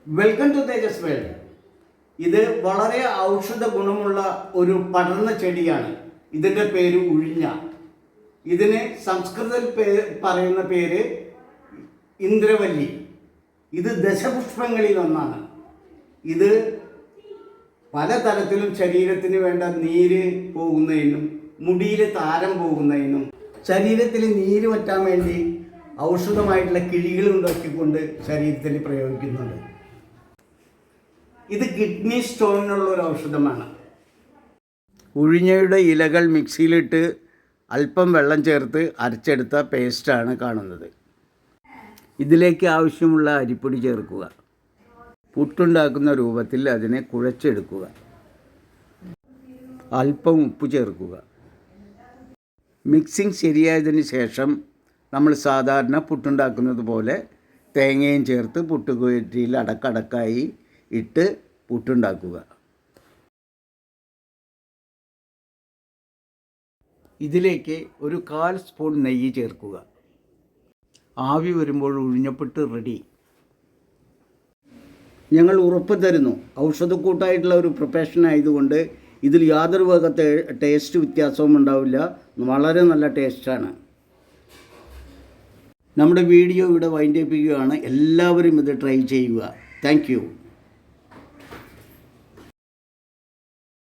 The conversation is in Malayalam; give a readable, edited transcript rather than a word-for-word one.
Welcome to Tejas world. ഇത് വളരെ ഔഷധ ഗുണമുള്ള ഒരു പടർന്ന ചെടിയാണ്. ഇതിൻ്റെ പേര് ഉഴിഞ്ഞ. ഇതിന് സംസ്കൃതത്തിൽ പറയുന്ന പേര് ഇന്ദ്രവല്ലി. ഇത് ദശപുഷ്പങ്ങളിൽ ഒന്നാണ്. ഇത് പലതരത്തിലും ശരീരത്തിന് വേണ്ട നീര് പോകുന്നതിനും മുടിയിൽ താരം പോകുന്നതിനും ശരീരത്തിൽ നീര് വറ്റാൻ വേണ്ടി ഔഷധമായിട്ടുള്ള കിഴികൾ ഉണ്ടാക്കിക്കൊണ്ട് ശരീരത്തിൽ പ്രയോഗിക്കുന്നുണ്ട്. ഇത് കിഡ്നി സ്റ്റോണിനുള്ള ഒരു ഔഷധമാണ്. ഉഴിഞ്ഞയുടെ ഇലകൾ മിക്സിയിലിട്ട് അല്പം വെള്ളം ചേർത്ത് അരച്ചെടുത്ത പേസ്റ്റാണ് കാണുന്നത്. ഇതിലേക്ക് ആവശ്യമുള്ള അരിപ്പൊടി ചേർക്കുക. പുട്ടുണ്ടാക്കുന്ന രൂപത്തിൽ അതിനെ കുഴച്ചെടുക്കുക. അല്പം ഉപ്പ് ചേർക്കുക. മിക്സിംഗ് ശരിയായതിന് ശേഷം നമ്മൾ സാധാരണ പുട്ടുണ്ടാക്കുന്നത് പോലെ തേങ്ങയും ചേർത്ത് പുട്ടുകുറ്റിയിൽ അടക്കടക്കായി ഇട്ട് പുട്ടുണ്ടാക്കുക. ഇതിലേക്ക് ഒരു 1/4 സ്പൂൺ നെയ്യ് ചേർക്കുക. ആവി വരുമ്പോൾ ഉഴിഞ്ഞപ്പുട്ട് റെഡി. ഞങ്ങൾ ഉറപ്പ് തരുന്നു, ഔഷധക്കൂട്ടായിട്ടുള്ള ഒരു പ്രൊഫഷൻ ആയതുകൊണ്ട് ഇതിൽ യാതൊരു വക ടേസ്റ്റ് വ്യത്യാസവും ഉണ്ടാവില്ല. വളരെ നല്ല ടേസ്റ്റാണ്. നമ്മുടെ വീഡിയോ ഇവിടെ വൈൻഡ് അപ്പ് ചെയ്യുകയാണ്. എല്ലാവരും ഇത് ട്രൈ ചെയ്യുക. Thank you.